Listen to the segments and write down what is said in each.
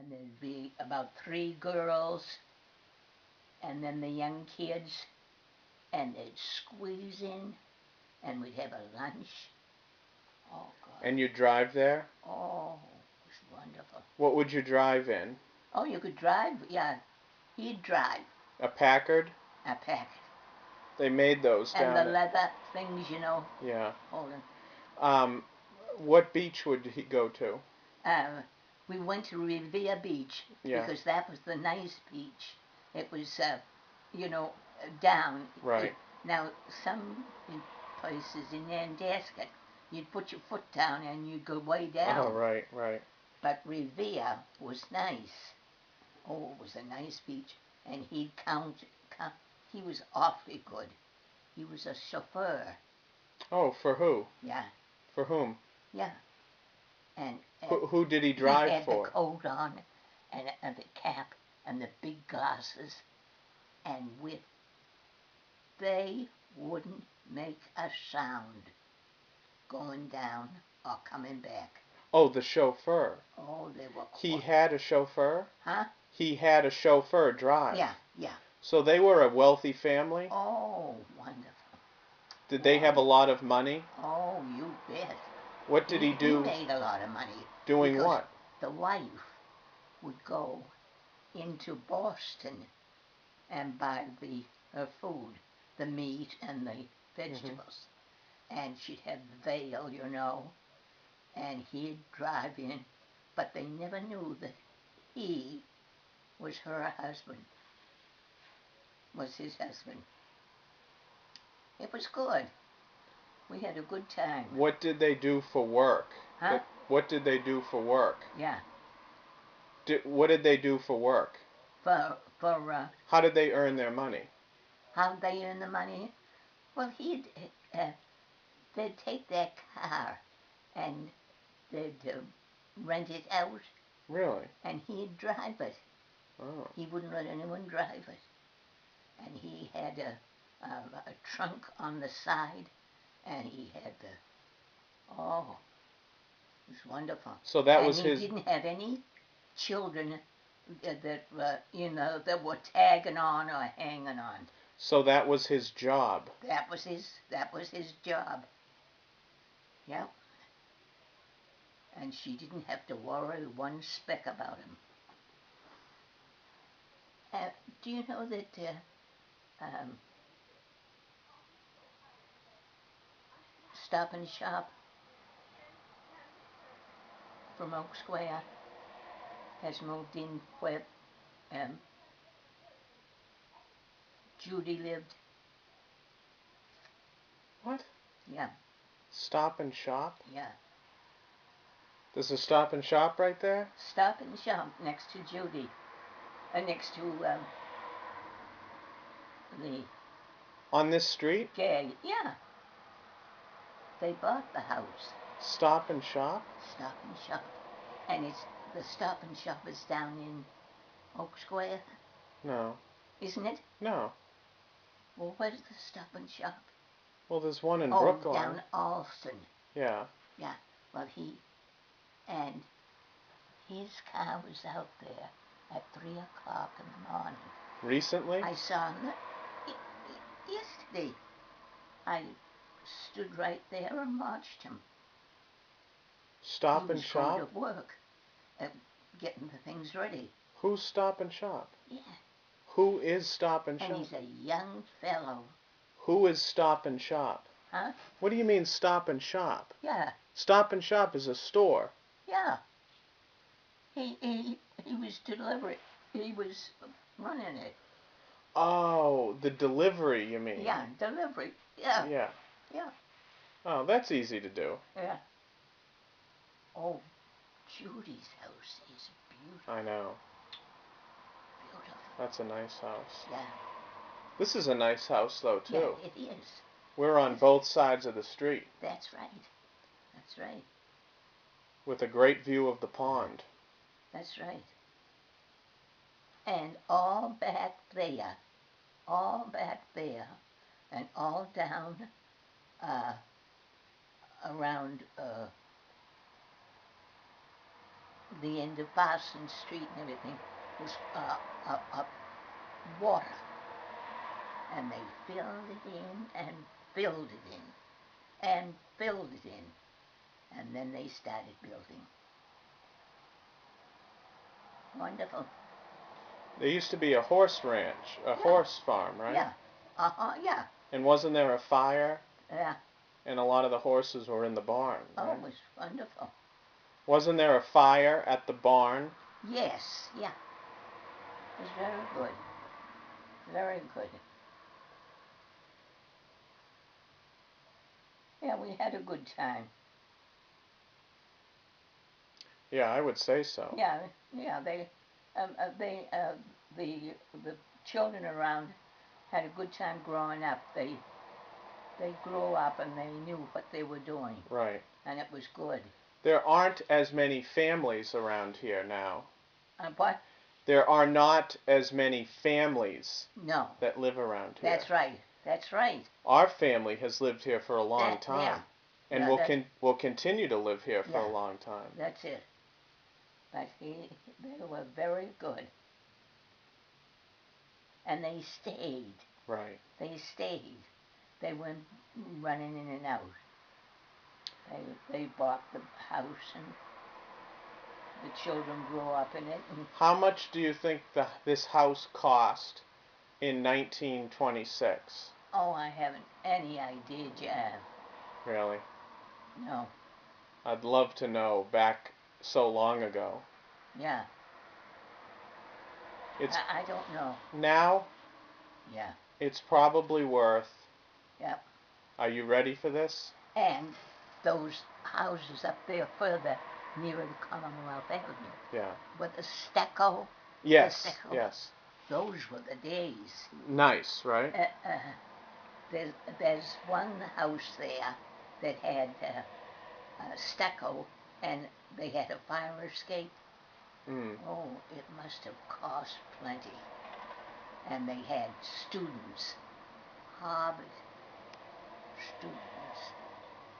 and there'd be about 3 girls, and then the young kids, and they'd squeeze in, and we'd have a lunch. Oh, God. And you'd drive there? Oh, it was wonderful. What would you drive in? Oh, you could drive? Yeah, he'd drive. A Packard? A Packard. They made those And down the leather things, you know. Yeah. Holding. What beach would he go to? We went to Revere Beach because that was the nice beach. It was, you know, down. Right. Now, some places in Nantasket, you'd put your foot down and you'd go way down. Oh, right, right. But Revere was nice. Oh, it was a nice beach. And he'd count. He was awfully good. He was a chauffeur. Oh, for who? Yeah. For whom? Yeah. And who did he drive he had for? the coat on and the cap and the big glasses, and they wouldn't make a sound going down or coming back. Oh, the chauffeur. Oh, they were. He had a chauffeur? Huh? He had a chauffeur drive. Yeah, yeah. So they were a wealthy family? Oh, wonderful. Did they have a lot of money? Oh, you bet. What did he do? He made a lot of money. Doing what? The wife would go into Boston and buy her food, the meat and the vegetables. And she'd have the veal, you know, and he'd drive in, but they never knew that he was her husband, was his husband. It was good. We had a good time. What did they do for work? Huh? What did they do for work? Yeah. What did they do for work? How did they earn their money? How did they earn the money? Well, they'd take their car and they'd rent it out. Really? And he'd drive it. Oh. He wouldn't let anyone drive it. And he had a trunk on the side, and he had it was wonderful. So that and was his. He didn't have any children that were tagging on or hanging on. So that was his job. That was his job. Yep. And she didn't have to worry one speck about him. Do you know that Stop and Shop from Oak Square has moved in where Judy lived? What? Yeah. Stop and Shop? Yeah. There's a Stop and Shop right there? Stop and Shop next to Judy. Next to the... On this street? Yeah. They bought the house. Stop and Shop? Stop and Shop. And the Stop and Shop is down in Oak Square? No. Isn't it? No. Well, where's the Stop and Shop? Well, there's one in Brookline. Down Alston. Yeah. Yeah. Well, his car was out there at 3 o'clock in the morning. Recently? I saw him yesterday. I stood right there and watched him. Stop and Shop? He was going to work, getting the things ready. Who's Stop and Shop? Yeah. Who is Stop and Shop? And he's a young fellow. Who is Stop and Shop? Huh? What do you mean Stop and Shop? Yeah. Stop and Shop is a store. Yeah. He was delivering. He was running it. Oh, the delivery, you mean? Yeah, delivery. Yeah. Yeah. Yeah. Oh, that's easy to do. Yeah. Oh, Judy's house is beautiful. I know. Beautiful. That's a nice house. Yeah. This is a nice house, though, too. Yeah, it is. We're on both sides of the street. That's right. That's right. With a great view of the pond. That's right. And all back there, and all down around the end of Boston Street and everything was water. And they filled it in and filled it in and filled it in. And then they started building. Wonderful. There used to be a horse ranch, a horse farm, right? Yeah. Yeah. And wasn't there a fire? Yeah. And a lot of the horses were in the barn, right? Oh, it was wonderful. Wasn't there a fire at the barn? Yes, yeah. It was very good. Very good. Yeah, we had a good time. Yeah, I would say so. Yeah, the children around had a good time growing up. They grew up and they knew what they were doing. Right. And it was good. There aren't as many families around here now. What? There are not as many families that live around here. That's right. That's right. Our family has lived here for a long time. Yeah. And will continue to live here for a long time. That's it. But they were very good. And they stayed. Right. They stayed. They went running in and out. They bought the house and the children grew up in it. And how much do you think this house cost in 1926? Oh, I haven't any idea, Jan. Really? No. I'd love to know, back so long ago. Yeah. I don't know. Now? Yeah. It's probably worth... Yep. Are you ready for this? And those houses up there further nearer the Commonwealth Avenue. Yeah. With the stucco. Yes, the stucco, yes. Those were the days. Nice, right? There's one house there that had stucco, and they had a fire escape. Oh, it must have cost plenty. And they had students, Harvard students.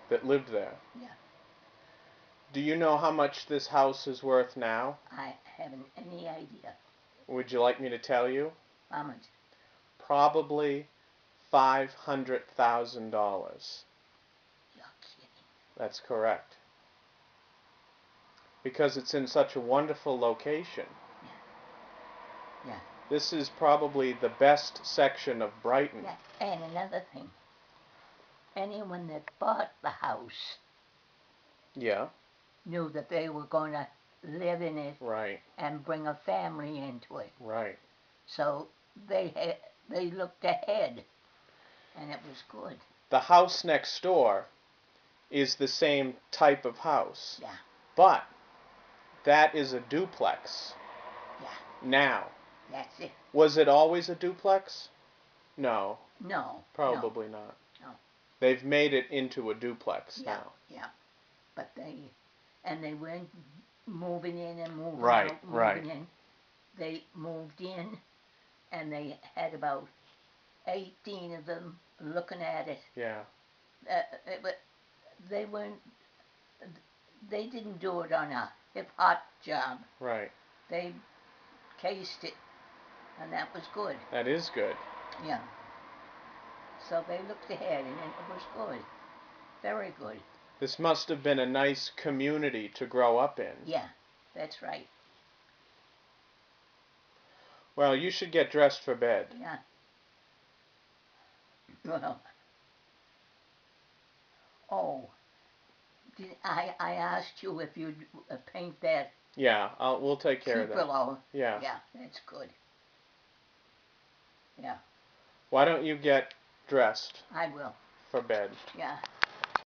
That lived there? Yeah. Do you know how much this house is worth now? I haven't any idea. Would you like me to tell you? How much? Probably $500,000. You're kidding. That's correct. Because it's in such a wonderful location. Yeah. This is probably the best section of Brighton. Yeah. And another thing. Anyone that bought the house knew that they were going to live in it and bring a family into it. Right. So they looked ahead, and it was good. The house next door is the same type of house. Yeah. But that is a duplex. Yeah. Now. That's it. Was it always a duplex? No. No. Probably not. No. They've made it into a duplex now. Yeah. But they weren't moving in and moving out, moving in. They moved in, and they had about 18 of them looking at it. Yeah. But they didn't do it on a hip-hop job. Right. They cased it, and that was good. That is good. Yeah. So they looked ahead, and it was good. Very good. This must have been a nice community to grow up in. Yeah, that's right. Well, you should get dressed for bed. Yeah. Well. Oh. I asked you if you'd paint that. Yeah, we'll take care of that. Below. Yeah. Yeah, that's good. Yeah. Why don't you get dressed? I will. For bed. Yeah.